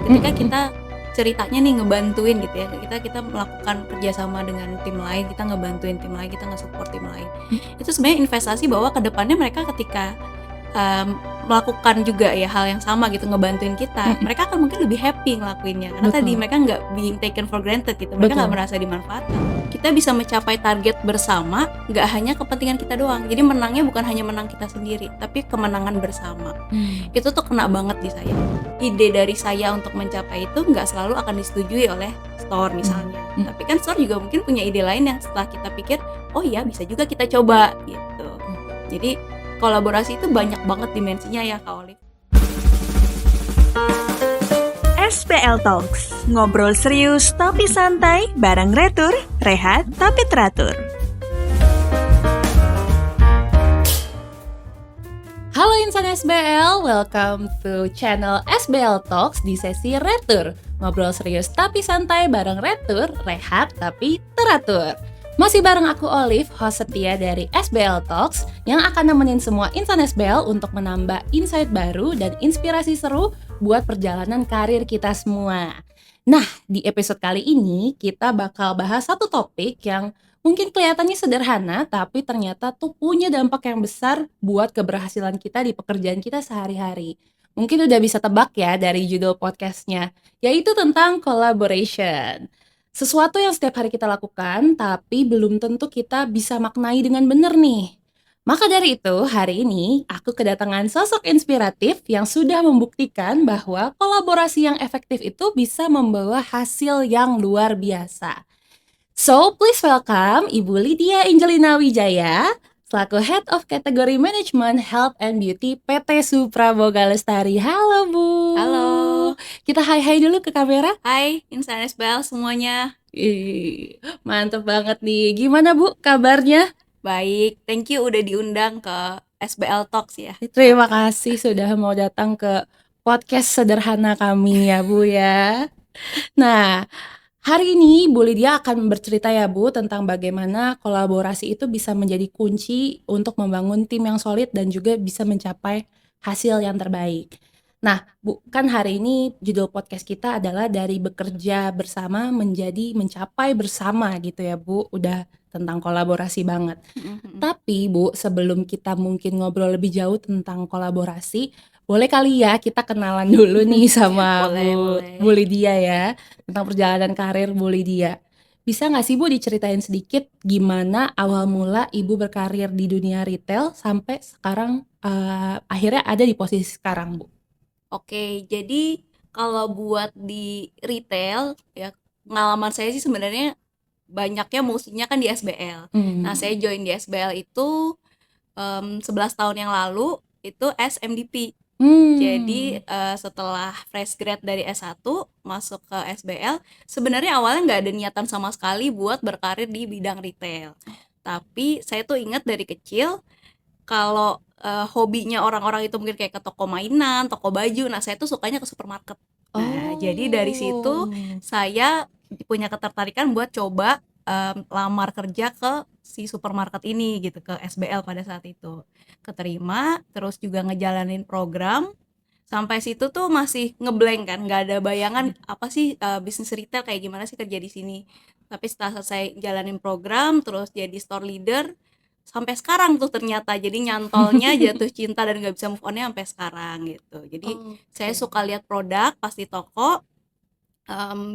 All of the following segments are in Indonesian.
Ketika kita ceritanya nih ngebantuin gitu ya, kita melakukan kerjasama dengan tim lain, kita ngebantuin tim lain, kita nge-support tim lain. Itu sebenarnya investasi bahwa ke depannya mereka ketika melakukan juga ya hal yang sama gitu, ngebantuin kita, mereka akan mungkin lebih happy ngelakuinnya karena tadi Betul. mereka nggak being taken for granted gitu, mereka nggak Betul. merasa dimanfaatkan. Kita bisa mencapai target bersama, nggak hanya kepentingan kita doang. Jadi menangnya bukan hanya menang kita sendiri, tapi kemenangan bersama. Itu tuh kena banget di saya. Ide dari saya untuk mencapai itu nggak selalu akan disetujui oleh store misalnya. Tapi kan store juga mungkin punya ide lain yang setelah kita pikir, oh iya bisa juga kita coba gitu. Jadi kolaborasi itu banyak banget dimensinya ya Kak Olive. SBL Talks, ngobrol serius tapi santai bareng Retur, rehat tapi teratur. Halo insan SBL, welcome to channel SBL Talks di sesi Retur. Ngobrol serius tapi santai bareng Retur, rehat tapi teratur. Masih bareng aku Olive, host setia dari SBL Talks yang akan nemenin semua insan SBL untuk menambah insight baru dan inspirasi seru buat perjalanan karir kita semua. Nah, di episode kali ini kita bakal bahas satu topik yang mungkin kelihatannya sederhana, tapi ternyata tuh punya dampak yang besar buat keberhasilan kita di pekerjaan kita sehari-hari. Mungkin udah bisa tebak ya dari judul podcastnya, yaitu tentang collaboration. Sesuatu yang setiap hari kita lakukan, tapi belum tentu kita bisa maknai dengan benar nih. Maka dari itu, hari ini aku kedatangan sosok inspiratif yang sudah membuktikan bahwa kolaborasi yang efektif itu bisa membawa hasil yang luar biasa. So, please welcome Ibu Lydia Angelina Wijaya, selaku Head of Category Management Health and Beauty PT Supraboga Lestari. Halo Bu. Halo. Kita hai-hai dulu ke kamera. Hai insan SBL semuanya. Ih, mantep banget nih. Gimana Bu kabarnya? Baik, thank you udah diundang ke SBL Talks ya. Terima kasih sudah mau datang ke podcast sederhana kami ya Bu ya. Nah, hari ini Bu Lydia akan bercerita ya Bu tentang bagaimana kolaborasi itu bisa menjadi kunci untuk membangun tim yang solid dan juga bisa mencapai hasil yang terbaik. Nah, Bu, kan hari ini judul podcast kita adalah dari bekerja bersama menjadi mencapai bersama gitu ya Bu. Udah tentang kolaborasi banget. Tapi Bu, sebelum kita mungkin ngobrol lebih jauh tentang kolaborasi, boleh kali ya kita kenalan dulu nih sama Boleh. Bu Lydia ya, tentang perjalanan karir Bu Lydia. Bisa nggak sih Bu diceritain sedikit gimana awal mula Ibu berkarir di dunia retail sampai sekarang akhirnya ada di posisi sekarang Bu? Oke, jadi kalau buat di retail ya pengalaman saya sih sebenarnya banyaknya musuhnya kan di SBL. Nah, saya join di SBL itu 11 tahun yang lalu itu as MDP. Jadi setelah fresh grad dari S1 masuk ke SBL, sebenarnya awalnya nggak ada niatan sama sekali buat berkarir di bidang retail. Tapi saya tuh ingat dari kecil kalau hobinya orang-orang itu mungkin kayak ke toko mainan, toko baju. Nah, saya tuh sukanya ke supermarket. Nah, jadi dari situ saya punya ketertarikan buat coba lamar kerja ke si supermarket ini gitu, ke SBL pada saat itu. Keterima, terus juga ngejalanin program. Sampai situ tuh masih ngeblank kan, nggak ada bayangan apa sih bisnis retail kayak gimana sih kerja di sini. Tapi setelah selesai jalanin program, terus jadi store leader, sampai sekarang tuh ternyata jadi nyantolnya jatuh cinta dan nggak bisa move onnya sampai sekarang gitu. Jadi saya suka lihat produk pas di toko,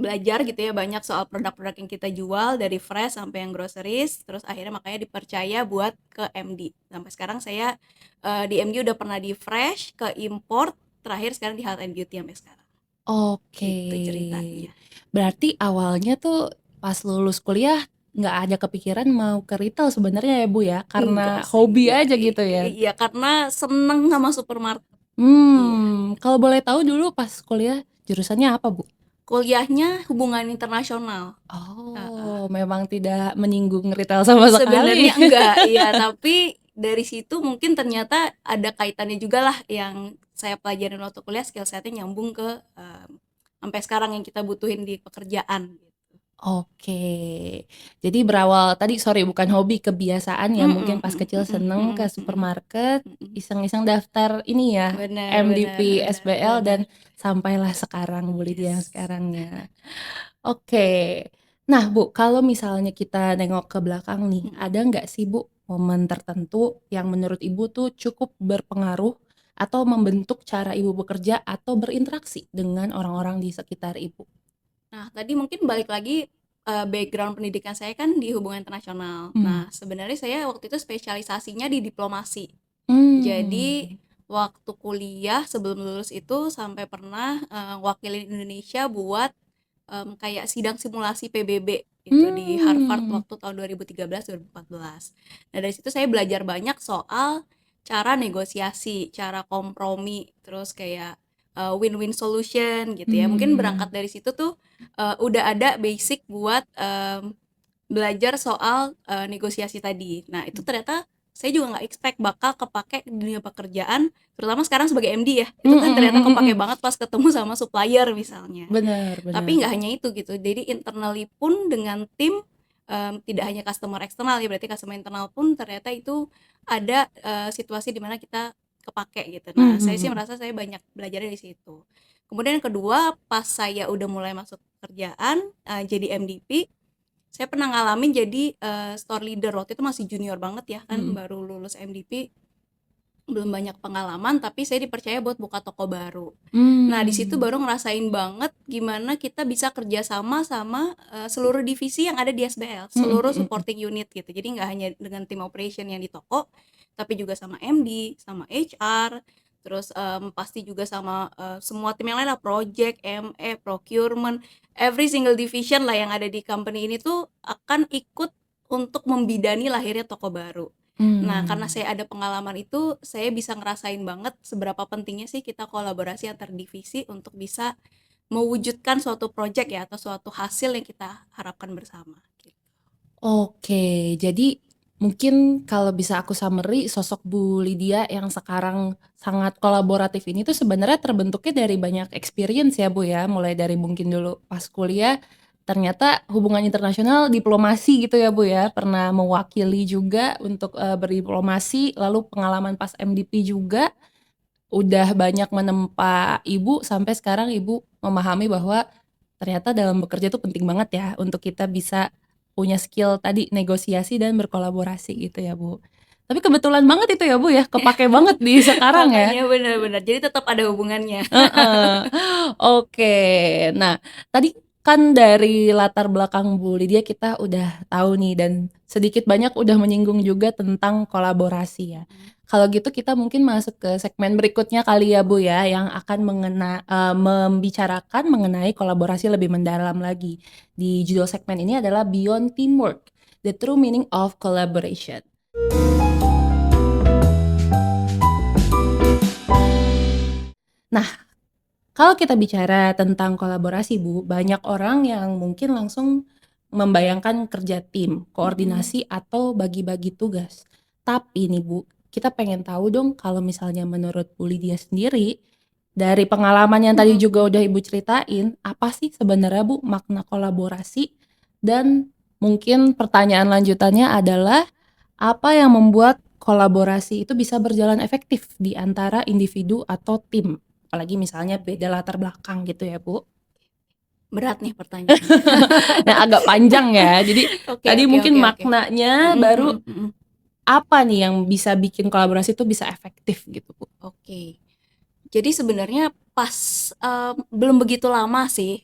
belajar gitu ya banyak soal produk-produk yang kita jual dari fresh sampai yang groceries, terus akhirnya makanya dipercaya buat ke MD. Sampai sekarang saya di MD udah pernah di fresh, ke import, terakhir sekarang di health and beauty sampai sekarang. Oke. Gitu ceritanya. Berarti awalnya tuh pas lulus kuliah nggak ada kepikiran mau ke retail sebenarnya ya Bu ya, karena Enggak sih, hobi iya, aja gitu ya. iya karena seneng sama supermarket. Kalau boleh tahu dulu pas kuliah jurusannya apa Bu? Kuliahnya hubungan internasional. Memang tidak menyinggung retail sama sekali. Sebenarnya enggak, ya tapi dari situ mungkin ternyata ada kaitannya juga lah yang saya pelajarin waktu kuliah, skill setnya nyambung ke sampai sekarang yang kita butuhin di pekerjaan gitu. Oke. Jadi berawal tadi sorry bukan hobi, kebiasaan ya mungkin Mhm pas mhm kecil mhm seneng ke mhm mhm supermarket, mhm. iseng-iseng daftar ini ya, Benar benar MDP, benar SBL benar. dan sampailah sekarang Bu Lydia yang Yes. sekarangnya. Oke. Nah Bu, kalau misalnya kita nengok ke belakang nih, Mhm. ada nggak sih Bu momen tertentu yang menurut Ibu tuh cukup berpengaruh atau membentuk cara Ibu bekerja atau berinteraksi dengan orang-orang di sekitar Ibu? Nah, tadi mungkin balik lagi, background pendidikan saya kan di hubungan internasional. Mmm. Nah, sebenarnya saya waktu itu spesialisasinya di diplomasi. Jadi, Mmm. waktu kuliah sebelum lulus itu sampai pernah, wakilin Indonesia buat, kayak sidang simulasi PBB gitu di Harvard Mmm. waktu tahun 2013, 2014. Nah, dari situ saya belajar banyak soal cara negosiasi, cara kompromi, terus kayak, win-win solution gitu ya. Mungkin berangkat Mmm. dari situ tuh, udah ada basic buat, belajar soal, negosiasi tadi. Nah, itu ternyata saya juga nggak expect bakal kepake di dunia pekerjaan, terutama sekarang sebagai MD ya, itu Mhm kan ternyata mhm kepake mhm. banget pas ketemu sama supplier misalnya. Bener Tapi bener. nggak hanya itu gitu, jadi internally pun dengan tim, tidak hanya customer eksternal ya, berarti customer internal pun ternyata itu ada, situasi di mana kita kepake gitu. Mmm, Nah, saya mhm sih mhm. merasa saya banyak belajarnya di situ. Kemudian yang kedua, pas saya udah mulai masuk pekerjaan, jadi MDP, saya pernah ngalamin jadi, store leader. Waktu itu masih junior banget ya, kan Mhm. baru lulus MDP, belum banyak pengalaman, tapi saya dipercaya buat buka toko baru. Nah, di situ Mmm. baru ngerasain banget gimana kita bisa kerja sama sama, seluruh divisi yang ada di SBL, Mhm seluruh mhm mhm. supporting unit gitu. Jadi nggak hanya dengan tim operation yang di toko, tapi juga sama MD, sama HR, terus, pasti juga sama, semua tim yang lain lah, project, ME, procurement, every single division lah yang ada di company ini tuh akan ikut untuk membidani lahirnya toko baru. Nah, karena Mmm. saya ada pengalaman itu, saya bisa ngerasain banget seberapa pentingnya sih kita kolaborasi antar divisi untuk bisa mewujudkan suatu project ya, atau suatu hasil yang kita harapkan bersama, gitu. Oke, jadi mungkin kalau bisa aku summary sosok Bu Lydia yang sekarang sangat kolaboratif ini tuh sebenarnya terbentuknya dari banyak experience ya Bu ya, mulai dari mungkin dulu pas kuliah ternyata hubungan internasional diplomasi gitu ya Bu ya, pernah mewakili juga untuk, berdiplomasi, lalu pengalaman pas MDP juga udah banyak menempa Ibu sampai sekarang Ibu memahami bahwa ternyata dalam bekerja tuh penting banget ya untuk kita bisa punya skill tadi negosiasi dan berkolaborasi gitu ya, Bu. Tapi kebetulan banget itu ya, Bu, ya, kepake banget di sekarang ya? Makanya benar-benar, jadi tetap ada hubungannya. Heeh. Oke. Nah, tadi kan dari latar belakang Bu Lydia kita udah tahu nih dan sedikit banyak udah menyinggung juga tentang kolaborasi ya. Kalau gitu kita mungkin masuk ke segmen berikutnya kali ya Bu ya, yang akan membicarakan mengenai kolaborasi lebih mendalam lagi. Di judul segmen ini adalah Beyond Teamwork, The True Meaning of Collaboration. Nah, kalau kita bicara tentang kolaborasi Bu, banyak orang yang mungkin langsung membayangkan kerja tim, Mhm. koordinasi atau bagi-bagi tugas. Tapi nih Bu, kita pengen tahu dong kalau misalnya menurut Bu Lydia sendiri, dari pengalaman yang tadi Mhm juga mhm. udah Ibu ceritain, apa sih sebenarnya Bu makna kolaborasi? Dan mungkin pertanyaan lanjutannya adalah, apa yang membuat kolaborasi itu bisa berjalan efektif di antara individu atau tim? Apalagi misalnya beda latar belakang gitu ya, Bu. Berat nih pertanyaannya. Nah, agak panjang ya. Jadi Oke tadi oke mungkin oke oke. maknanya Mhm baru mhm mhm. apa nih yang bisa bikin kolaborasi itu bisa efektif gitu, Bu? Oke. Jadi sebenarnya pas, belum begitu lama sih,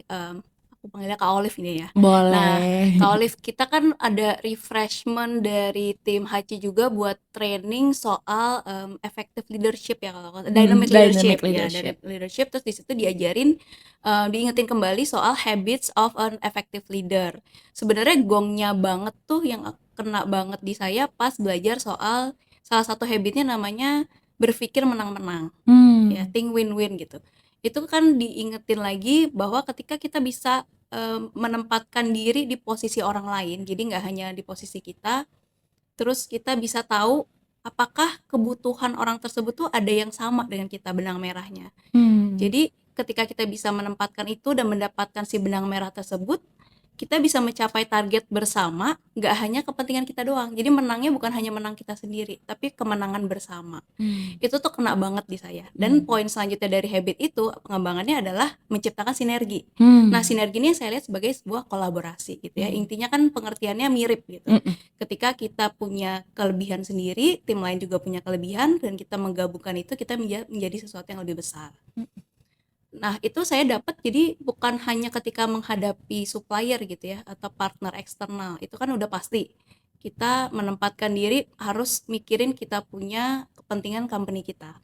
aku panggilnya Kak Olive ini ya. Nah, Boleh. Kak Olive kita kan ada refreshment dari tim HC juga buat training soal, effective leadership ya kalau Mhm, dynamic dynamic leadership ya, leadership. dynamic leadership, terus di situ diajarin, diingetin kembali soal habits of an effective leader. Sebenarnya gongnya banget tuh yang kena banget di saya pas belajar soal salah satu habitnya namanya berpikir menang-menang. Ya, Mmm. think win-win gitu. Itu kan diingetin lagi bahwa ketika kita bisa, menempatkan diri di posisi orang lain, jadi nggak hanya di posisi kita, terus kita bisa tahu apakah kebutuhan orang tersebut tuh ada yang sama dengan kita, benang merahnya. Mmm. Jadi ketika kita bisa menempatkan itu dan mendapatkan si benang merah tersebut, kita bisa mencapai target bersama, nggak hanya kepentingan kita doang. Jadi menangnya bukan hanya menang kita sendiri, tapi kemenangan bersama. Itu tuh kena banget di saya. Dan poin selanjutnya dari habit itu, pengembangannya adalah menciptakan sinergi. Nah, sinergi ini saya lihat sebagai sebuah kolaborasi gitu ya. Intinya kan pengertiannya mirip gitu. Ketika kita punya kelebihan sendiri, tim lain juga punya kelebihan, dan kita menggabungkan itu, kita menjadi sesuatu yang lebih besar. Nah, itu saya dapat jadi bukan hanya ketika menghadapi supplier gitu ya, atau partner eksternal, itu kan udah pasti. Kita menempatkan diri harus mikirin kita punya kepentingan company kita.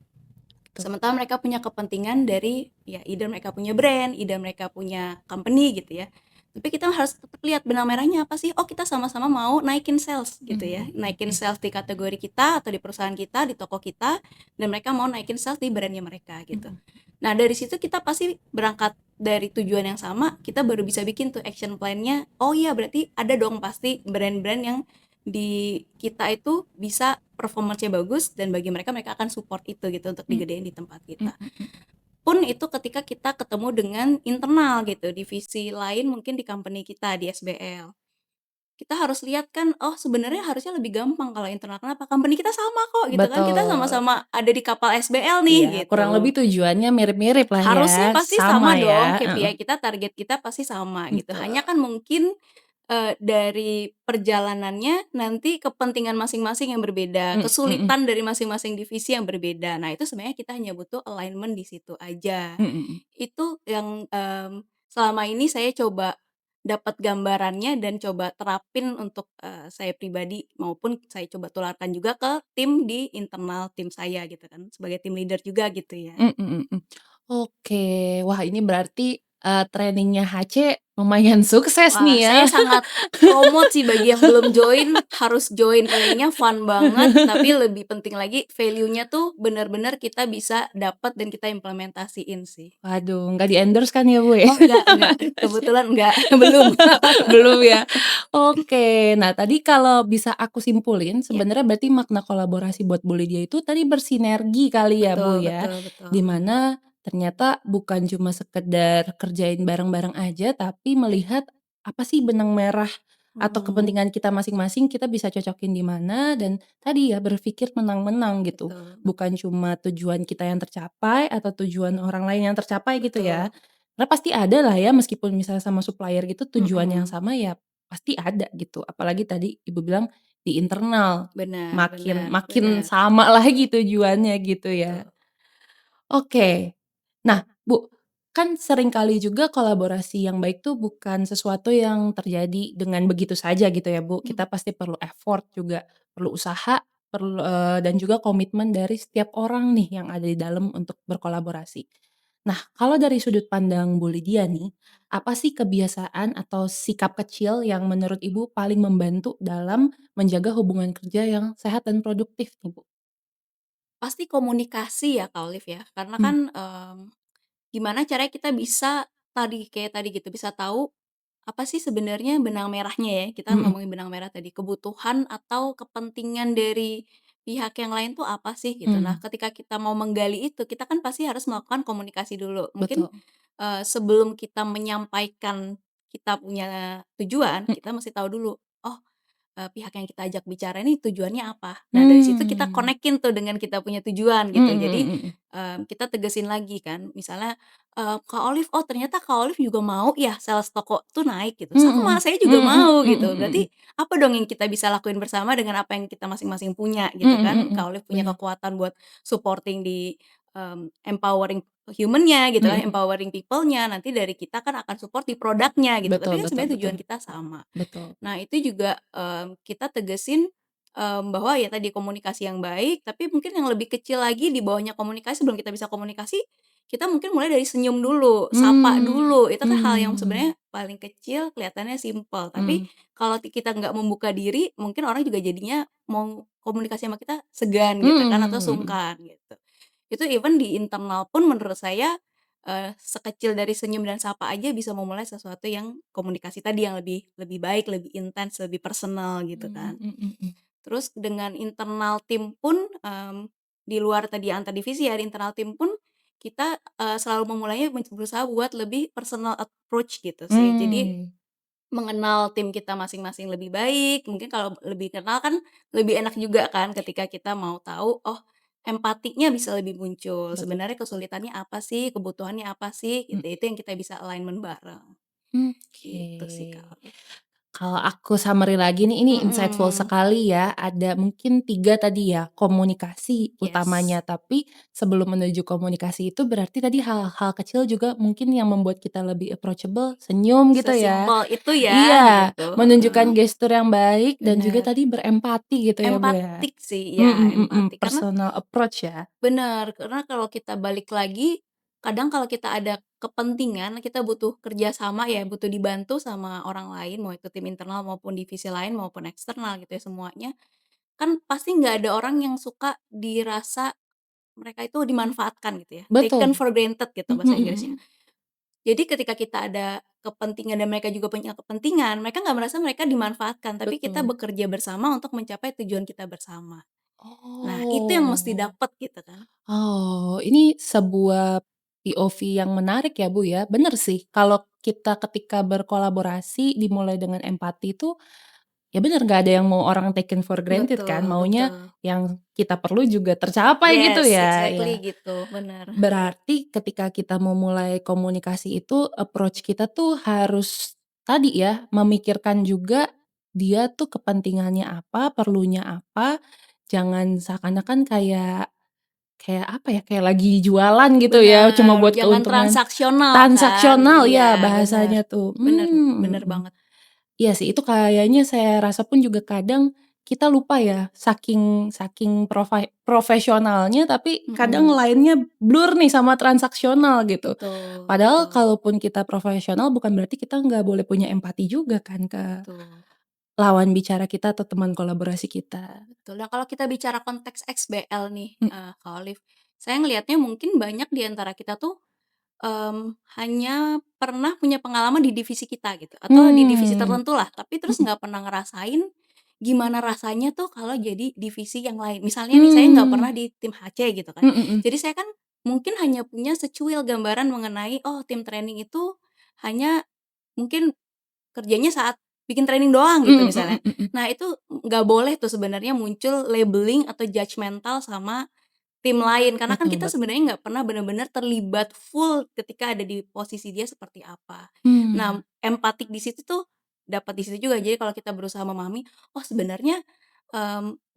Betul. Sementara mereka punya kepentingan dari, ya either mereka punya brand, either mereka punya company gitu ya. Tapi kita harus tetap lihat benang merahnya apa sih? Oh, kita sama-sama mau naikin sales gitu ya. Naikin sales di kategori kita atau di perusahaan kita, di toko kita, dan mereka mau naikin sales di brandnya mereka gitu. Nah, dari situ kita pasti berangkat dari tujuan yang sama, kita baru bisa bikin tuh action plan-nya. Oh iya, berarti ada dong pasti brand-brand yang di kita itu bisa performance-nya bagus, dan bagi mereka akan support itu gitu untuk digedein di tempat kita. Pun itu ketika kita ketemu dengan internal gitu, divisi lain mungkin di company kita, di SBL. Kita harus lihat kan, oh sebenarnya harusnya lebih gampang kalau internal. Kenapa? Company kita sama kok gitu kan, kita Betul. sama-sama ada di kapal SBL Iya, nih kurang gitu. lebih tujuannya mirip-mirip lah Harusnya ya, pasti sama sama dong, ya, KPI kita, target kita pasti sama gitu. betul. Hanya kan mungkin dari perjalanannya nanti kepentingan masing-masing yang berbeda, kesulitan dari masing-masing divisi yang berbeda. Nah, itu sebenarnya kita hanya butuh alignment di situ aja. Itu yang selama ini saya coba dapat gambarannya dan coba terapin untuk saya pribadi, maupun saya coba tularkan juga ke tim di internal tim saya gitu kan, sebagai tim leader juga gitu ya. Oke, wah ini berarti, trainingnya HC lumayan sukses Wah, nih ya. saya sangat promote sih bagi yang belum join, harus join, trainingnya fun banget, tapi lebih penting lagi value-nya tuh benar-benar kita bisa dapat dan kita implementasiin sih. Waduh, nggak di-endorse kan ya, Bu, ya? Oh enggak, kebetulan enggak, belum. Belum ya? Oke, nah tadi kalau bisa aku simpulin, Ya, sebenarnya berarti makna kolaborasi buat Bu Lydia itu tadi bersinergi kali ya, Bu, betul ya? betul betul. Di mana ternyata bukan cuma sekedar kerjain bareng-bareng aja, tapi melihat apa sih benang merah atau Mhm, kepentingan kita masing-masing, kita bisa cocokin di mana, dan tadi ya berpikir menang-menang gitu. betul Bukan cuma tujuan kita yang tercapai atau tujuan orang lain yang tercapai gitu ya. betul. Karena pasti ada lah ya, meskipun misalnya sama supplier gitu tujuan yang Mhm, sama ya pasti ada gitu. Apalagi tadi Ibu bilang di internal, benar makin benar makin benar, sama lagi tujuannya gitu ya. betul. Oke. Nah, Bu, kan sering kali juga kolaborasi yang baik tuh bukan sesuatu yang terjadi dengan begitu saja gitu ya, Bu. Mhm. Kita pasti perlu effort juga, perlu usaha, perlu dan juga komitmen dari setiap orang nih yang ada di dalam untuk berkolaborasi. Nah, kalau dari sudut pandang Bu Lydia nih, apa sih kebiasaan atau sikap kecil yang menurut Ibu paling membantu dalam menjaga hubungan kerja yang sehat dan produktif nih, Bu? Pasti komunikasi ya Kak Olive ya, karena Mmm, kan gimana caranya kita bisa kayak tadi gitu, bisa tahu apa sih sebenarnya benang merahnya ya, kita kan mhm, ngomongin benang merah tadi, kebutuhan atau kepentingan dari pihak yang lain tuh apa sih gitu. Nah, mmm, ketika kita mau menggali itu, kita kan pasti harus melakukan komunikasi dulu. Mungkin betul. sebelum kita menyampaikan kita punya tujuan, kita mesti tahu dulu, oh pihak yang kita ajak bicara ini tujuannya apa. Nah, dari situ kita Mmm, connect-in tuh dengan kita punya tujuan mhm gitu. Jadi, mhm mhm. kita tegesin lagi kan, misalnya, Kak Olive, "Oh ternyata Kak Olive juga mau ya sales toko tuh naik," gitu. Mhm, "Sama, saya juga mhm mau," mhm gitu. Berarti mhm. apa dong yang kita bisa lakuin bersama dengan apa yang kita masing-masing punya gitu Mhm kan. mhm, Kak Olive punya bener, kekuatan buat supporting di, empowering human-nya gitu kan, mhm, empowering people-nya, nanti dari kita kan akan support di produknya gitu. Tapi betul kan betul sebenarnya betul, tujuan kita sama. betul, Nah, itu juga, kita tegesin, bahwa ya tadi komunikasi yang baik, tapi mungkin yang lebih kecil lagi di bawahnya komunikasi, sebelum kita bisa komunikasi, kita mungkin mulai dari senyum dulu, sapa mmm, dulu. Itu kan hal yang mmm, sebenarnya paling kecil, kelihatannya simpel, tapi mmm, kalau kita nggak membuka diri, mungkin orang juga jadinya mau komunikasi sama kita segan gitu kan, atau mhm, sungkan gitu. Itu even di internal pun menurut saya, sekecil dari senyum dan sapa aja bisa memulai sesuatu yang komunikasi tadi yang lebih lebih baik, lebih intens, lebih personal gitu mmm, kan. mhm mhm. Terus dengan internal tim pun, di luar tadi antar divisi ya, di internal tim pun kita, selalu memulainya berusaha buat lebih personal approach gitu sih. Jadi Mmm. mengenal tim kita masing-masing lebih baik, mungkin kalau lebih kenal kan lebih enak juga kan ketika kita mau tahu, oh empatinya bisa lebih muncul, Betul. sebenarnya kesulitannya apa sih, kebutuhannya apa sih, Mhm. gitu. Itu yang kita bisa alignment bareng, gitu sih, Oke. Kak. Kalau aku summary lagi nih, ini insightful Mhm, sekali ya. Ada mungkin 3 tadi ya, komunikasi utamanya. yes, Tapi sebelum menuju komunikasi itu berarti tadi hal-hal kecil juga mungkin yang membuat kita lebih approachable, senyum gitu ya. sesimpel itu ya, Iya, gitu, menunjukkan heeh, gestur yang baik dan juga bener. tadi berempati gitu ya, Bu, ya? Empatik sih, ya empatik, karena Personal approach ya? bener, karena kalau kita balik lagi, kadang kalau kita ada kepentingan, kita butuh kerja sama ya, butuh dibantu sama orang lain, mau itu tim internal maupun divisi lain maupun eksternal gitu ya semuanya, kan pasti nggak ada orang yang suka dirasa mereka itu dimanfaatkan gitu ya, taken Betul. for granted gitu Mhm bahasa mhm Inggrisnya. mhm. Jadi ketika kita ada kepentingan dan mereka juga punya kepentingan, mereka nggak merasa mereka dimanfaatkan, tapi kita Betul. bekerja bersama untuk mencapai tujuan kita bersama. Nah, itu yang mesti Oh. dapet gitu kan. Oh, ini sebuah POV yang menarik ya, Bu, ya. Bener sih, kalau kita ketika berkolaborasi dimulai dengan empati itu, ya bener nggak ada yang mau orang taken for granted kan, Betul maunya betul. yang kita perlu juga tercapai gitu Yes, ya, exactly ya. gitu, bener. Berarti ketika kita memulai komunikasi itu approach kita tuh harus tadi ya, memikirkan juga dia tuh kepentingannya apa, perlunya apa, jangan seakan-akan kayak kayak apa ya, kayak lagi jualan gitu ya, cuma Bener, buat jangan keuntungan transaksional kan, transaksional ya iya bener, bahasanya tuh, bener bener mhm. banget. Iya sih, itu kayaknya saya rasa pun juga kadang kita lupa ya, saking saking profesionalnya, tapi kadang Mhm, lainnya blur nih sama transaksional gitu. betul Padahal betul kalaupun kita profesional bukan berarti kita nggak boleh punya empati juga kan ke betul lawan bicara kita atau teman kolaborasi kita. betul. Nah kalau kita bicara konteks XBL nih, Mhm, Kak Olive, saya ngelihatnya mungkin banyak di antara kita tuh, hanya pernah punya pengalaman di divisi kita gitu, atau di divisi mmm, tertentu lah, tapi terus mhm, nggak pernah ngerasain gimana rasanya tuh kalau jadi divisi yang lain. Misalnya nih, saya nggak mmm, pernah di tim HC gitu kan. mhm mhm, Jadi saya kan mungkin hanya punya secuil gambaran mengenai, oh tim training itu hanya mungkin kerjanya saat bikin training doang gitu mhm mhm misalnya. mhm, Nah itu nggak boleh tuh sebenarnya muncul labeling atau judgmental sama tim lain, karena kan betul kita betul, sebenarnya nggak pernah benar-benar terlibat full ketika ada di posisi dia seperti apa. Nah, mmm, empatik di situ tuh dapat di situ juga. Jadi kalau kita berusaha memahami, oh sebenarnya,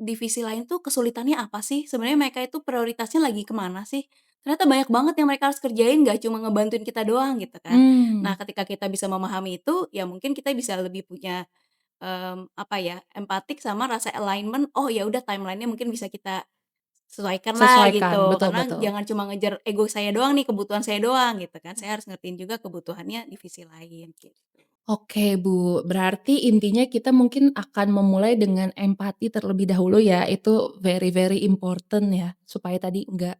divisi lain tuh kesulitannya apa sih? Sebenarnya mereka itu prioritasnya lagi kemana sih? Ternyata banyak banget yang mereka harus kerjain, nggak cuma ngebantuin kita doang gitu kan. mmm, Nah, ketika kita bisa memahami itu, ya mungkin kita bisa lebih punya, apa ya, empatik sama rasa alignment, oh ya udah timeline-nya mungkin bisa kita sesuaikanlah sesuaikan, gitu, betul karena betul. jangan cuma ngejar ego saya doang nih, kebutuhan saya doang gitu kan, saya harus ngertiin juga kebutuhannya divisi lain gitu. Oke Bu, berarti intinya kita mungkin akan memulai dengan empati terlebih dahulu ya, itu very very important ya, supaya tadi nggak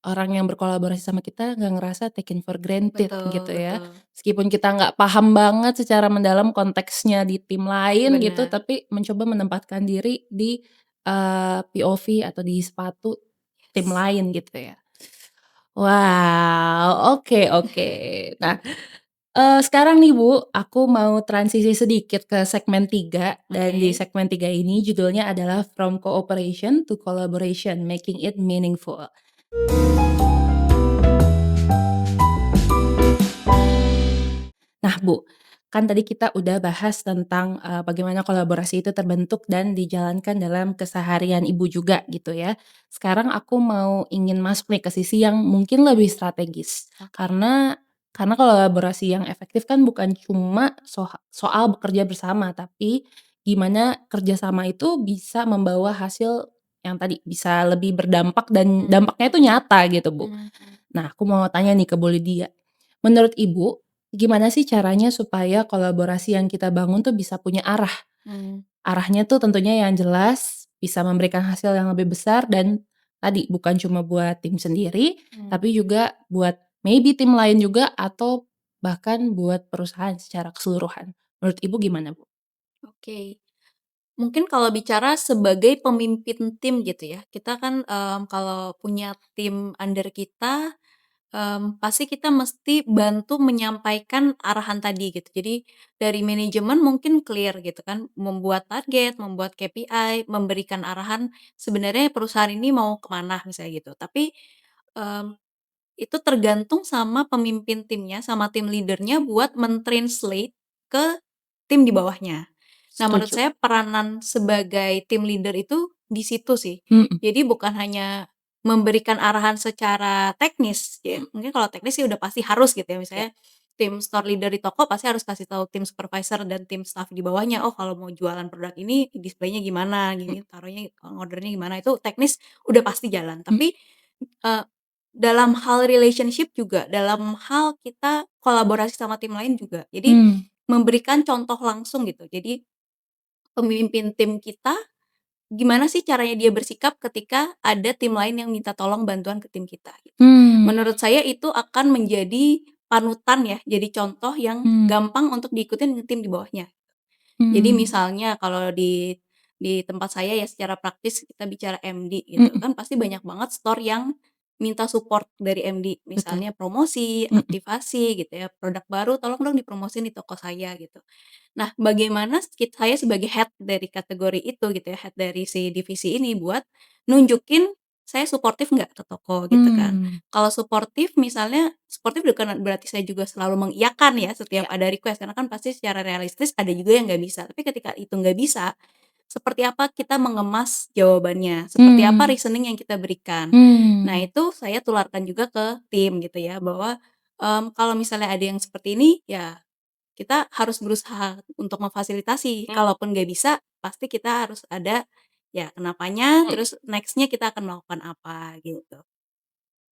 orang yang berkolaborasi sama kita nggak ngerasa taken for granted Betul gitu ya. betul, Meskipun kita nggak paham banget secara mendalam konteksnya di tim lain gitu, bener. tapi mencoba menempatkan diri di, POV atau di sepatu tim Yes. lain gitu ya. Wow, oke oke. Nah, sekarang nih Bu, aku mau transisi sedikit ke segmen 3 dan di Oke. segmen 3 ini judulnya adalah From Cooperation to Collaboration, Making It Meaningful. Nah Bu, kan tadi kita udah bahas tentang, bagaimana kolaborasi itu terbentuk dan dijalankan dalam keseharian Ibu juga gitu ya. Sekarang aku mau ingin masuk nih ke sisi yang mungkin lebih strategis. Oke. Karena kolaborasi yang efektif kan bukan cuma soal bekerja bersama, tapi gimana kerjasama itu bisa membawa hasil yang tadi, bisa lebih berdampak dan Mhm dampaknya itu nyata gitu Bu. mhm Nah aku mau tanya nih ke Bu Lydia, menurut Ibu gimana sih caranya supaya kolaborasi yang kita bangun tuh bisa punya arah? mhm Arahnya tuh tentunya yang jelas, bisa memberikan hasil yang lebih besar dan tadi bukan cuma buat tim sendiri, mhm. tapi juga buat maybe tim lain juga atau bahkan buat perusahaan secara keseluruhan. Menurut Ibu gimana, Bu? Oke. Mungkin kalau bicara sebagai pemimpin tim gitu ya, kita kan, kalau punya tim under kita, pasti kita mesti bantu menyampaikan arahan tadi gitu. Jadi dari manajemen mungkin clear gitu kan, membuat target, membuat KPI, memberikan arahan sebenarnya perusahaan ini mau kemana misalnya gitu. Tapi, mmm, itu tergantung sama pemimpin timnya, sama tim leader-nya buat men-translate ke tim di bawahnya. Nah, menurut Setuju. saya peranan sebagai tim leader itu di situ sih. Mhm. Jadi bukan hanya memberikan arahan secara teknis, ya mungkin kalau teknis sih udah pasti harus gitu ya, Ya. misalnya tim store leader di toko pasti harus kasih tahu tim supervisor dan tim staff di bawahnya, "Oh kalau mau jualan produk ini displaynya gimana, Mhm. gini taruhnya ngordernya gimana." Itu teknis udah pasti jalan. Mhm. Tapi, eee, dalam hal relationship juga, dalam hal kita kolaborasi sama tim lain juga. Jadi Mmm. memberikan contoh langsung gitu. Jadi pemimpin tim kita, gimana sih caranya dia bersikap ketika ada tim lain yang minta tolong bantuan ke tim kita gitu. Mmm. Menurut saya itu akan menjadi panutan ya, jadi contoh yang Mmm. gampang untuk diikutin tim di bawahnya. Jadi Mmm. misalnya kalau di tempat saya ya secara praktis kita bicara MD gitu Mhm. kan pasti banyak banget store yang minta support dari MD, Betul. misalnya promosi, Mhm. aktivasi gitu ya, produk baru tolong dong dipromosin di toko saya gitu. Nah, bagaimana saya sebagai head dari kategori itu gitu ya, head dari si divisi ini buat nunjukin saya suportif nggak ke toko gitu kan. Mmm. Kalau suportif misalnya, suportif bukan berarti saya juga selalu mengiyakan ya setiap Ya. ada request, karena kan pasti secara realistis ada juga yang nggak bisa. Tapi ketika itu nggak bisa, seperti apa kita mengemas jawabannya, seperti apa Mmm. reasoning yang kita berikan. Nah, Mmm. itu saya tularkan juga ke tim gitu ya, bahwa, kalau misalnya ada yang seperti ini, ya kita harus berusaha untuk memfasilitasi, Mmm. kalaupun nggak bisa, pasti kita harus ada, ya kenapanya, Mhm. terus next-nya kita akan melakukan apa, gitu.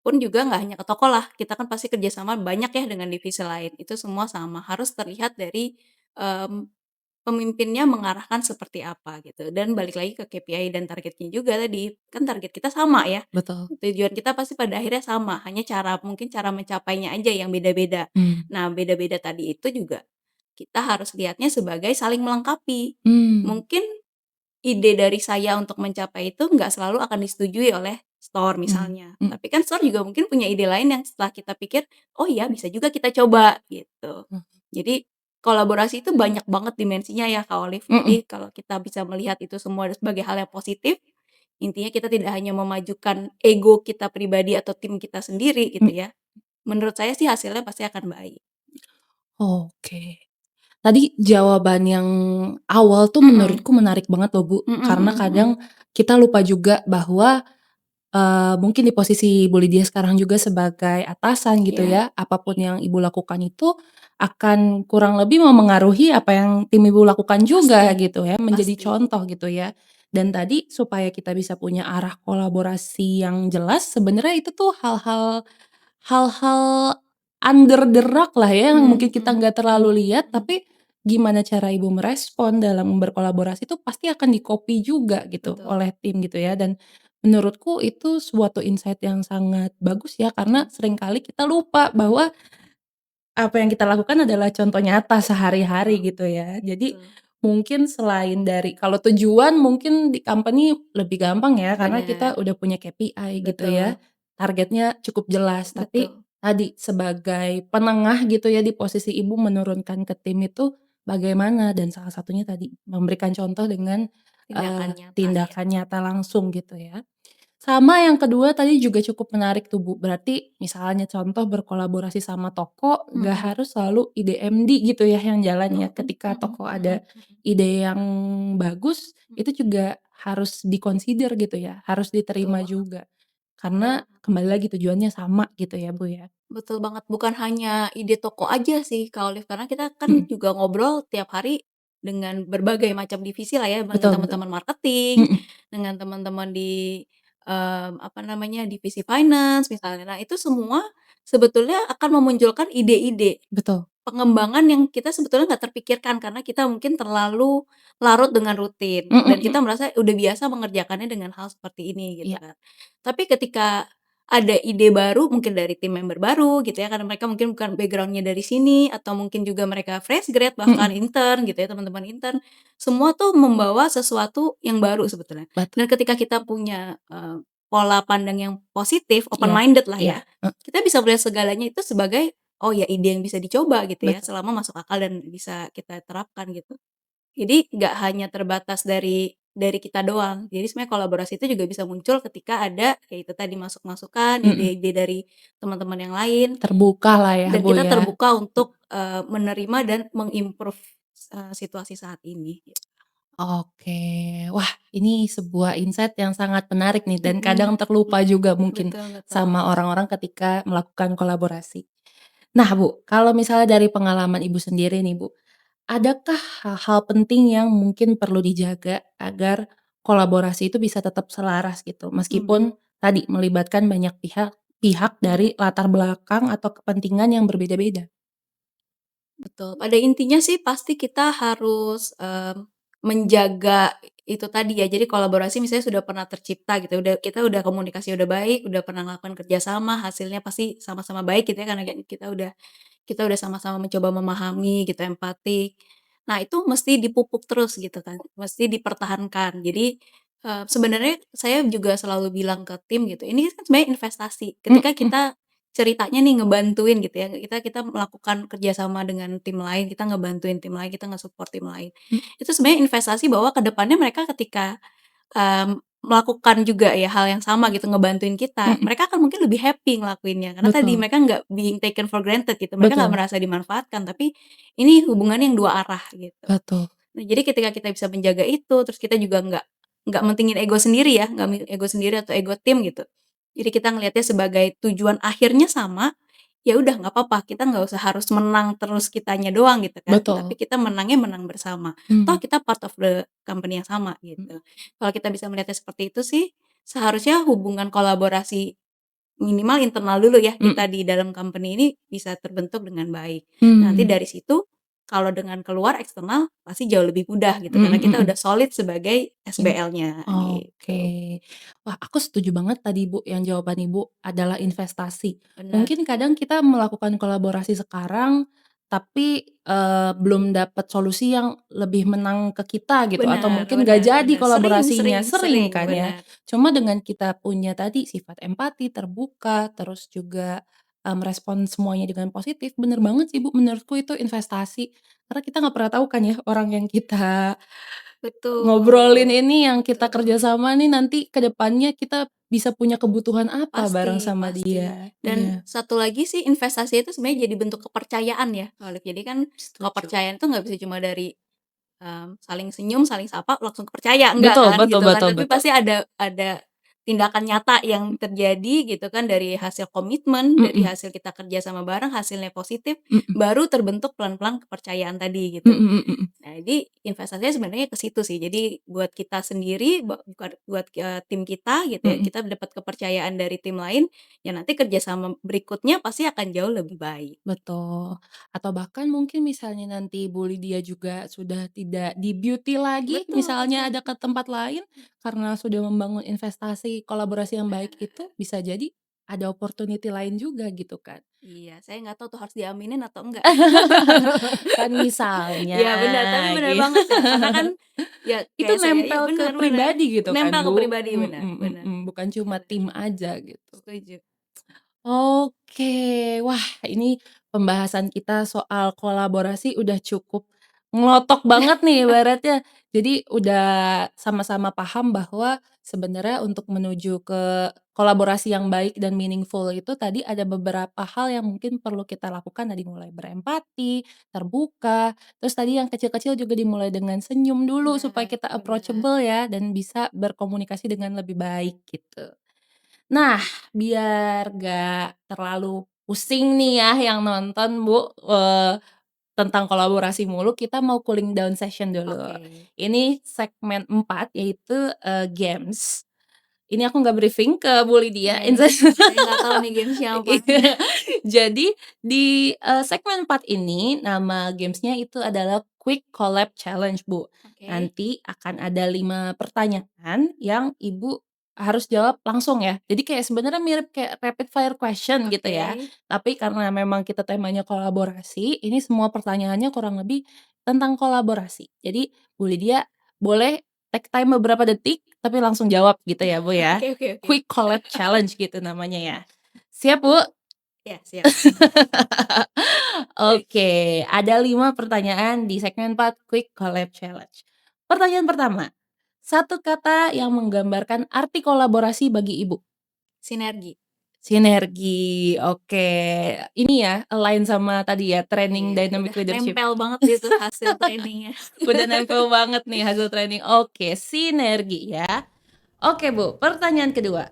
Pun juga nggak hanya ke toko lah, kita kan pasti kerjasama banyak ya dengan divisi lain, itu semua sama, harus terlihat dari, mmm, pemimpinnya mengarahkan seperti apa, gitu. Dan balik lagi ke KPI dan targetnya juga tadi, kan target kita sama ya, Betul. tujuan kita pasti pada akhirnya sama, hanya mungkin cara mencapainya aja yang beda-beda. Mmm. Nah, beda-beda tadi itu juga kita harus lihatnya sebagai saling melengkapi. Mmm. Mungkin ide dari saya untuk mencapai itu nggak selalu akan disetujui oleh store Mmm. misalnya, Mhm. tapi kan store juga mungkin punya ide lain yang setelah kita pikir, "Oh iya bisa juga kita coba," gitu. Mhm. Jadi kolaborasi itu banyak banget dimensinya ya Kak Olive. Mhm. Jadi kalau kita bisa melihat itu semua sebagai hal yang positif, intinya kita tidak hanya memajukan ego kita pribadi atau tim kita sendiri gitu Mhm. ya, menurut saya sih hasilnya pasti akan baik. Oke. Tadi jawaban yang awal tuh Mhm, menurutku menarik banget loh, Bu, mhm karena mhm mhm. kadang kita lupa juga bahwa, mungkin di posisi Bu Lydia sekarang juga sebagai atasan gitu Iya, ya, apapun yang Ibu lakukan itu akan kurang lebih memengaruhi apa yang tim Ibu lakukan juga pasti gitu ya, menjadi pasti. contoh gitu ya. Dan tadi supaya kita bisa punya arah kolaborasi yang jelas, sebenarnya itu tuh hal-hal under the rug lah ya, yang Mhm mungkin kita mhm nggak mhm terlalu lihat, mhm. tapi gimana cara Ibu merespon dalam berkolaborasi itu pasti akan di-copy juga gitu Betul, oleh tim gitu ya, dan menurutku itu suatu insight yang sangat bagus ya, karena mhm, seringkali kita lupa bahwa apa yang kita lakukan adalah contoh nyata sehari-hari betul gitu ya. Jadi betul. mungkin selain dari kalau tujuan mungkin di company lebih gampang ya, karena kita Bener, udah punya KPI gitu ya, betul targetnya cukup jelas. Tapi betul. tadi sebagai penengah gitu ya di posisi Ibu menurunkan ke tim itu bagaimana, dan salah satunya tadi memberikan contoh dengan, Tindakan nyata ya. tindakan nyata langsung gitu ya. Sama yang kedua tadi juga cukup menarik tuh, Bu. Berarti misalnya contoh berkolaborasi sama toko, nggak Mhm, harus selalu ide MD gitu ya yang jalan ya. mhm Ketika mhm toko mhm ada mhm ide yang bagus, mhm. itu juga harus di-consider gitu ya, harus Betul diterima banget juga. betul Karena banget kembali lagi tujuannya sama gitu ya, Bu, ya? betul banget. Bukan hanya ide toko aja sih Kak Olive, karena kita kan Mhm. juga ngobrol tiap hari dengan berbagai macam divisi lah ya, dengan Betul betul. teman-teman marketing, Mhm. dengan teman-teman di, apa namanya, divisi finance misalnya. Nah, itu semua sebetulnya akan memunculkan ide-ide Betul. pengembangan yang kita sebetulnya nggak terpikirkan karena kita mungkin terlalu larut dengan rutin Mhm dan mhm. kita merasa udah biasa mengerjakannya dengan hal seperti ini gitu Iya. kan. Tapi ketika ada ide baru mungkin dari tim member baru gitu ya, karena mereka mungkin bukan background-nya dari sini atau mungkin juga mereka fresh grade bahkan Mhm. intern gitu ya, teman-teman intern, semua tuh membawa sesuatu yang baru sebetulnya. Betul. Dan ketika kita punya, pola pandang yang positif, open Iya, minded lah iya, ya, kita bisa melihat segalanya itu sebagai, oh ya ide yang bisa dicoba gitu ya, betul. selama masuk akal dan bisa kita terapkan gitu. Jadi nggak hanya terbatas dari kita doang. Jadi sebenarnya kolaborasi itu juga bisa muncul ketika ada, ya itu tadi masukan Mhm, ide-ide dari teman-teman yang lain, terbukalah ya, dan Bu, kita ya. terbuka untuk, menerima dan mengimprove situasi saat ini, gitu. Oke. Wah, ini sebuah insight yang sangat menarik nih dan Mhm, kadang terlupa juga mungkin betul betul. sama orang-orang ketika melakukan kolaborasi. Nah, Bu, kalau misalnya dari pengalaman Ibu sendiri nih, Bu, adakah hal-hal penting yang mungkin perlu dijaga agar kolaborasi itu bisa tetap selaras gitu, Mhm, meskipun tadi melibatkan banyak pihak pihak dari latar belakang atau kepentingan yang berbeda-beda? betul. Pada intinya sih pasti kita harus, menjaga itu tadi ya, jadi kolaborasi misalnya sudah pernah tercipta gitu, kita udah komunikasi udah baik, udah pernah melakukan kerja sama, hasilnya pasti sama-sama baik gitu ya, karena kayak kita udah sama-sama mencoba memahami gitu, empati. Nah, itu mesti dipupuk terus gitu kan, mesti dipertahankan. Jadi, sebenarnya saya juga selalu bilang ke tim gitu, ini kan sebenarnya investasi. Ketika Mhm, kita ceritanya nih ngebantuin gitu ya, kita kita melakukan kerjasama dengan tim lain, kita ngebantuin tim lain, kita nge-support tim lain. mhm, Itu sebenarnya investasi bahwa ke depannya mereka ketika melakukan juga ya hal yang sama gitu, ngebantuin kita, mhm, mereka akan mungkin lebih happy ngelakuinnya, karena tadi betul, mereka nggak being taken for granted gitu, mereka nggak betul, merasa dimanfaatkan, tapi ini hubungan yang dua arah gitu. betul, Nah, jadi ketika kita bisa menjaga itu, terus kita juga nggak mentingin ego sendiri ya, nggak ego sendiri atau ego tim gitu. Jadi kita ngelihatnya sebagai tujuan akhirnya sama, ya udah nggak apa-apa, kita nggak usah harus menang terus kitanya doang gitu kan, tapi betul, kita menangnya menang bersama. Toh mhm, kita part of the company yang sama mhm, gitu. Kalau kita bisa melihatnya seperti itu sih, seharusnya hubungan kolaborasi minimal internal dulu ya, mhm, kita di dalam company ini bisa terbentuk dengan baik. Nanti mmm, dari situ, kalau dengan keluar eksternal pasti jauh lebih mudah gitu, mhm karena kita mhm. udah solid sebagai In SBL-nya oke. gitu. Wah, aku setuju banget tadi, Bu, yang jawaban Ibu adalah investasi. Benar, Mungkin kadang kita melakukan kolaborasi sekarang, tapi, belum dapat solusi yang lebih menang ke kita gitu, atau benar mungkin nggak benar jadi benar. Sering kolaborasinya, sering sering sering, kan ya. benar. Cuma dengan kita punya tadi sifat empati, terbuka, terus juga, merespon semuanya dengan positif, bener banget sih, Bu, menurutku itu investasi. Karena kita nggak pernah tahu kan ya, orang yang kita ngobrolin Betul ini yang kita betul. kerjasama nih nanti ke depannya kita bisa punya kebutuhan apa bareng Pasti sama pasti. dia. Dan Iya, satu lagi sih investasi itu sebenarnya jadi bentuk kepercayaan ya, Olive. Jadi kan setuju. kepercayaan itu nggak bisa cuma dari, saling senyum, saling sapa, langsung percaya, enggak Betul kan, betul gitu kan. betul Tapi betul. pasti ada tindakan nyata yang terjadi gitu kan dari hasil komitmen, dari Mhm hasil kita kerja sama bareng, hasilnya positif, mhm baru terbentuk pelan-pelan kepercayaan tadi mhm gitu. mhm mhm. Nah, jadi investasinya sebenarnya ke situ sih. Jadi buat kita sendiri, bukan buat, tim kita gitu ya, Mhm, kita dapat kepercayaan dari tim lain, ya nanti kerjasama berikutnya pasti akan jauh lebih baik. betul. Atau bahkan mungkin misalnya nanti Bu Lydia juga sudah tidak di beauty lagi, Betul misalnya betul. ada ke tempat lain, karena sudah membangun investasi kolaborasi yang baik itu, bisa jadi ada opportunity lain juga gitu kan. Iya, saya nggak tahu tuh harus diaminin atau enggak. Kan misalnya Iya benar, tapi benar gitu. banget ya, karena kan ya Itu kayak saya ya nempel ke benar benar, pribadi gitu kan, nempel ke Bu, pribadi, benar benar bukan cuma benar, tim aja gitu. setuju. Oke, wah ini pembahasan kita soal kolaborasi udah cukup ngelotok banget nih ibaratnya. Jadi udah sama-sama paham bahwa sebenarnya untuk menuju ke kolaborasi yang baik dan meaningful itu tadi ada beberapa hal yang mungkin perlu kita lakukan dari mulai berempati, terbuka, terus tadi yang kecil-kecil juga dimulai dengan senyum dulu supaya Benar kita benar. approachable ya dan bisa berkomunikasi dengan lebih baik gitu. Nah, biar gak terlalu pusing nih ya yang nonton, Bu, tentang kolaborasi mulu, kita mau cooling down session dulu. Oke. Ini segmen 4 yaitu, games. Ini aku nggak briefing ke Bu Lydia, Iya nih, saya nggak tahu nih gamesnya apa. iya. Jadi di, segmen 4 ini nama gamesnya itu adalah Quick Collab Challenge, Bu. Oke Nanti akan ada 5 pertanyaan yang Ibu harus jawab langsung ya. Jadi kayak sebenarnya mirip kayak rapid fire question gitu oke. ya. Tapi karena memang kita temanya kolaborasi, ini semua pertanyaannya kurang lebih tentang kolaborasi. Jadi Bu Lydia boleh take time beberapa detik, tapi langsung jawab gitu ya, Bu, ya. Oke oke oke. Quick collab challenge gitu namanya ya. Siap, Bu? Ya, siap. Oke, ada 5 pertanyaan di segmen 4 Quick Collab Challenge. Pertanyaan pertama, satu kata yang menggambarkan arti kolaborasi bagi Ibu. Sinergi. Sinergi, oke. Ini ya, align sama tadi ya, training Iya, dynamic udah leadership. nempel banget gitu hasil trainingnya. Udah nempel banget nih hasil training. Oke, sinergi ya. Oke, Bu, pertanyaan kedua.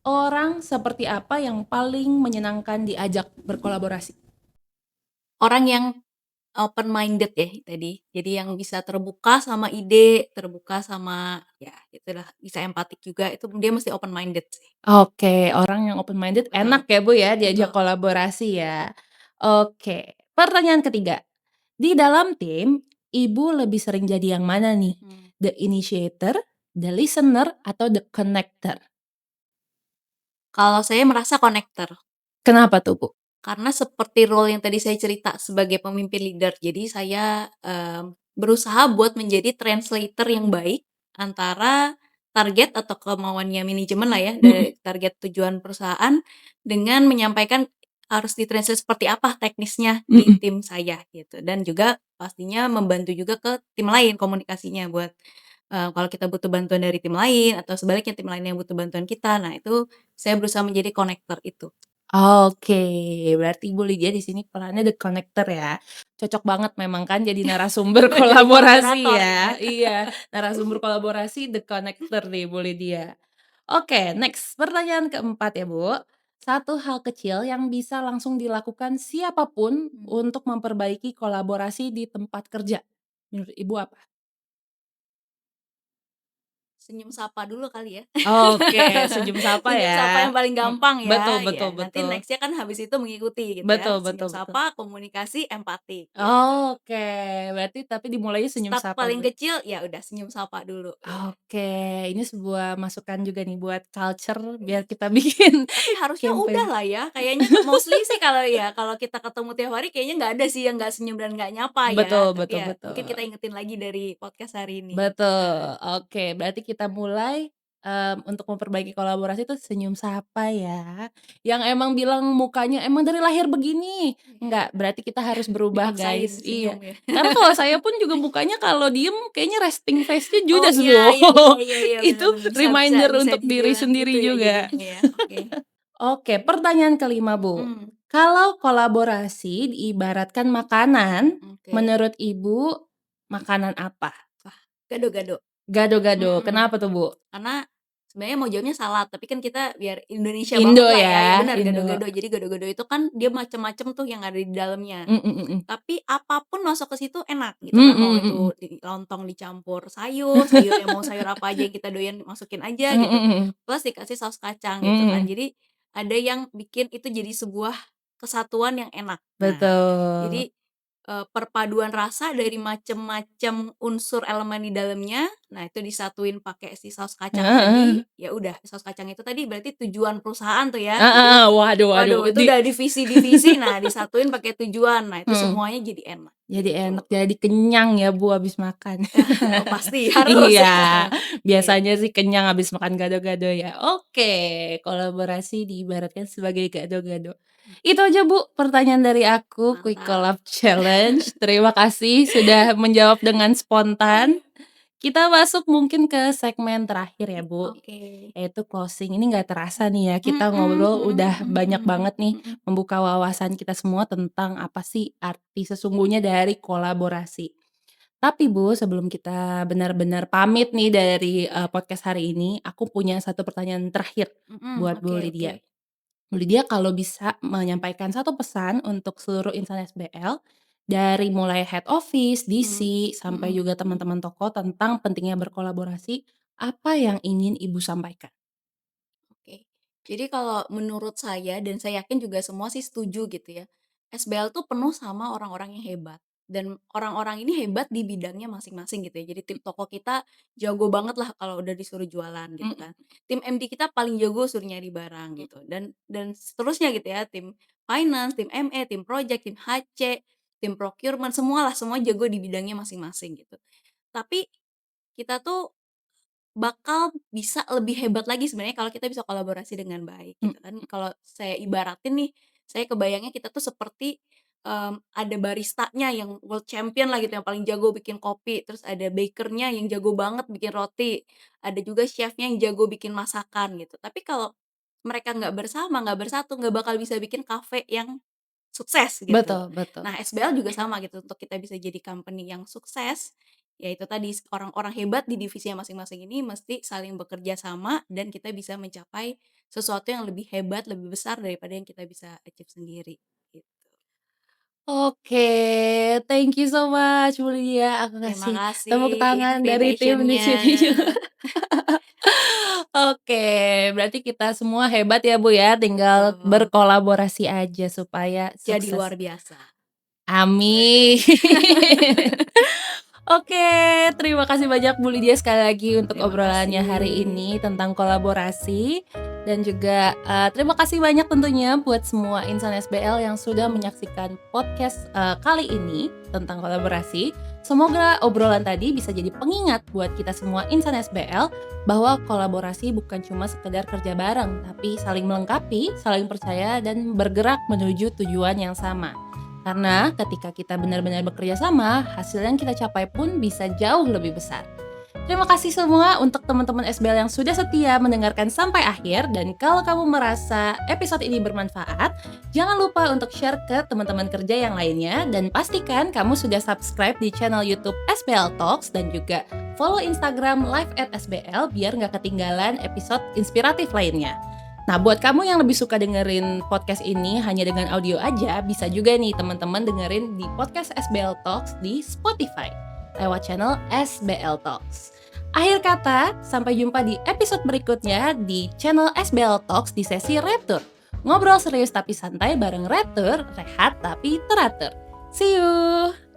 Orang seperti apa yang paling menyenangkan diajak berkolaborasi? Orang yang open minded ya tadi. Jadi yang bisa terbuka sama ide, terbuka sama ya itulah, bisa empatik juga, itu dia mesti open minded sih. Oke, orang yang open minded Betul enak ya, Bu, ya, diajak betul. kolaborasi ya. Oke, pertanyaan ketiga. Di dalam tim, Ibu lebih sering jadi yang mana nih? Mmm, The initiator, the listener, atau the connector? kalau saya merasa connector, Kenapa tuh, Bu? karena seperti role yang tadi saya cerita sebagai pemimpin leader, jadi saya, berusaha buat menjadi translator yang baik antara target atau kemauannya manajemen lah ya, Mhm, dari target tujuan perusahaan dengan menyampaikan harus ditranslate seperti apa teknisnya di mhm. tim saya gitu, dan juga pastinya membantu juga ke tim lain komunikasinya buat, kalau kita butuh bantuan dari tim lain atau sebaliknya tim lain yang butuh bantuan kita. Nah itu saya berusaha menjadi konektor itu. Oke, berarti Ibu Lydia di sini perannya the connector ya. Cocok banget memang kan jadi narasumber Jadi kolaborasi kolaborator ya. ya. Iya, narasumber kolaborasi the connector nih Bu Lydia. Oke, next pertanyaan keempat ya Bu. Satu hal kecil yang bisa langsung dilakukan siapapun Mmm, untuk memperbaiki kolaborasi di tempat kerja. Menurut Ibu apa? senyum sapa dulu kali ya. Oke, senyum sapa Senyum sapa ya. yang paling gampang Betul ya, betul ya nanti betul. next-nya kan habis itu mengikuti gitu ya, Betul senyum betul betul. sapa, komunikasi, empati gitu. Oke, berarti tapi dimulainya senyum Start sapa, paling Bu. kecil, ya udah senyum sapa dulu ya. Oke, ini sebuah masukan juga nih buat culture biar kita bikin Tapi harusnya udah campaign. lah ya, kayaknya mostly sih kalau ya, kalau kita ketemu tiap hari kayaknya nggak ada sih yang nggak senyum dan nggak nyapa ya, Betul tapi betul ya mungkin kita betul. ingetin lagi dari podcast hari ini. Heeh. Betul, oke berarti kita mulai, untuk memperbaiki kolaborasi itu senyum sapa ya, yang emang bilang mukanya emang dari lahir begini, Iya, enggak, berarti kita harus berubah dipaksain guys, iya. senyum ya. Karena kalau saya pun juga mukanya kalau diem kayaknya resting face-nya Oh, judes, iya Bu. iya iya iya iya, bener Itu bener, bisa bisa reminder bisa untuk diri dibilang gitu sendiri ya juga. jadinya ya, oke. Oke, pertanyaan kelima, Bu. Mhm, Kalau kolaborasi diibaratkan makanan, oke. menurut Ibu makanan apa? Wah, gado-gado, Gado-gado, mhm, kenapa tuh, Bu? karena sebenarnya mau jawabnya salad, tapi kan kita biar Indonesia banget Indo lah ya, ya ya, bener Indo. gado-gado. Jadi gado-gado itu kan dia macem-macem tuh yang ada di dalamnya, Mhm mhm. tapi apapun masuk ke situ enak gitu kan, mau Mhm mhm. itu di lontong dicampur sayur, sayurnya mau sayur apa aja yang kita doyan masukin aja Mhm gitu, mhm. plus dikasih saus kacang gitu kan. Mhm. Jadi ada yang bikin itu jadi sebuah kesatuan yang enak. Nah, Betul. jadi perpaduan rasa dari macem-macem unsur elemen di dalamnya, nah itu disatuin pakai si saus kacang Heeh heeh. tadi, ya udah saus kacang itu tadi berarti tujuan perusahaan tuh ya. Heeh Jadi, heeh. Waduh waduh, waduh itu di udah divisi-divisi, nah disatuin pakai tujuan, nah itu mhm, semuanya jadi enak, jadi gitu. enak, jadi kenyang ya, Bu, habis makan. Oh pasti harus. Iya, Iya, biasanya sih kenyang habis makan gado-gado ya. Oke, kolaborasi diibaratkan sebagai gado-gado. Itu aja, Bu, pertanyaan dari aku, Quick mantap. Collab Challenge. Terima kasih sudah menjawab dengan spontan. Kita masuk mungkin ke segmen terakhir ya, Bu, Oke. yaitu closing. Ini nggak terasa nih ya, kita Mhm ngobrol mhm udah mhm banyak mhm banget nih mhm. membuka wawasan kita semua tentang apa sih arti sesungguhnya dari kolaborasi. Tapi Bu, sebelum kita benar-benar pamit nih dari, Iya, podcast hari ini, aku punya satu pertanyaan terakhir buat oke Bu oke. Lydia. Bu Lydia kalau bisa menyampaikan satu pesan untuk seluruh insan SBL, dari mulai head office, Mmm, DC, sampai mhm. juga teman-teman toko tentang pentingnya berkolaborasi, apa yang ingin Ibu sampaikan? Oke. Jadi kalau menurut saya dan saya yakin juga semua sih setuju gitu ya, SBL tuh penuh sama orang-orang yang hebat dan orang-orang ini hebat di bidangnya masing-masing gitu ya. Jadi tim toko kita jago banget lah kalau udah disuruh jualan gitu Mhm kan. Tim MD kita paling jago suruh nyari barang mhm gitu dan seterusnya gitu ya, tim finance, tim ME, tim project, tim HC, tim procurement, semualah, semua jago di bidangnya masing-masing gitu. Tapi kita tuh bakal bisa lebih hebat lagi sebenarnya kalau kita bisa kolaborasi dengan baik gitu kan. Kalau saya ibaratin nih, saya kebayangnya kita tuh seperti, ada baristanya yang world champion lah gitu, yang paling jago bikin kopi, terus ada bakernya yang jago banget bikin roti, ada juga chefnya yang jago bikin masakan gitu. Tapi kalau mereka nggak bersama, nggak bersatu, nggak bakal bisa bikin kafe yang sukses gitu. Betul, betul. Nah, SBL juga sama gitu, untuk kita bisa jadi company yang sukses, ya itu tadi orang-orang hebat di divisinya masing-masing ini mesti saling bekerja sama dan kita bisa mencapai sesuatu yang lebih hebat, lebih besar daripada yang kita bisa achieve sendiri, gitu. Oke, thank you so much Bu Lydia, aku Terima kasih tepuk kasih tangan dari tim di invitation-nya. sini juga. Oke, berarti kita semua hebat ya Bu ya, tinggal Betul, berkolaborasi aja supaya jadi sukses. luar biasa. Amin. Oke, terima kasih banyak Bu Lydia sekali lagi untuk Terima obrolannya hari kasih. ini tentang kolaborasi. Dan juga terima kasih banyak tentunya buat semua insan SBL yang sudah menyaksikan podcast kali ini tentang kolaborasi. Semoga obrolan tadi bisa jadi pengingat buat kita semua insan SBL bahwa kolaborasi bukan cuma sekedar kerja bareng, tapi saling melengkapi, saling percaya, dan bergerak menuju tujuan yang sama. Karena ketika kita benar-benar bekerja sama, hasil yang kita capai pun bisa jauh lebih besar. Terima kasih semua untuk teman-teman SBL yang sudah setia mendengarkan sampai akhir. Dan kalau kamu merasa episode ini bermanfaat, jangan lupa untuk share ke teman-teman kerja yang lainnya. Dan pastikan kamu sudah subscribe di channel YouTube SBL Talks dan juga follow Instagram live@sbl biar nggak ketinggalan episode inspiratif lainnya. Nah, buat kamu yang lebih suka dengerin podcast ini hanya dengan audio aja, bisa juga nih teman-teman dengerin di podcast SBL Talks di Spotify lewat channel SBL Talks. Akhir kata, sampai jumpa di episode berikutnya di channel SBL Talks di sesi Retur. Ngobrol serius tapi santai bareng Retur, rehat tapi teratur. See you!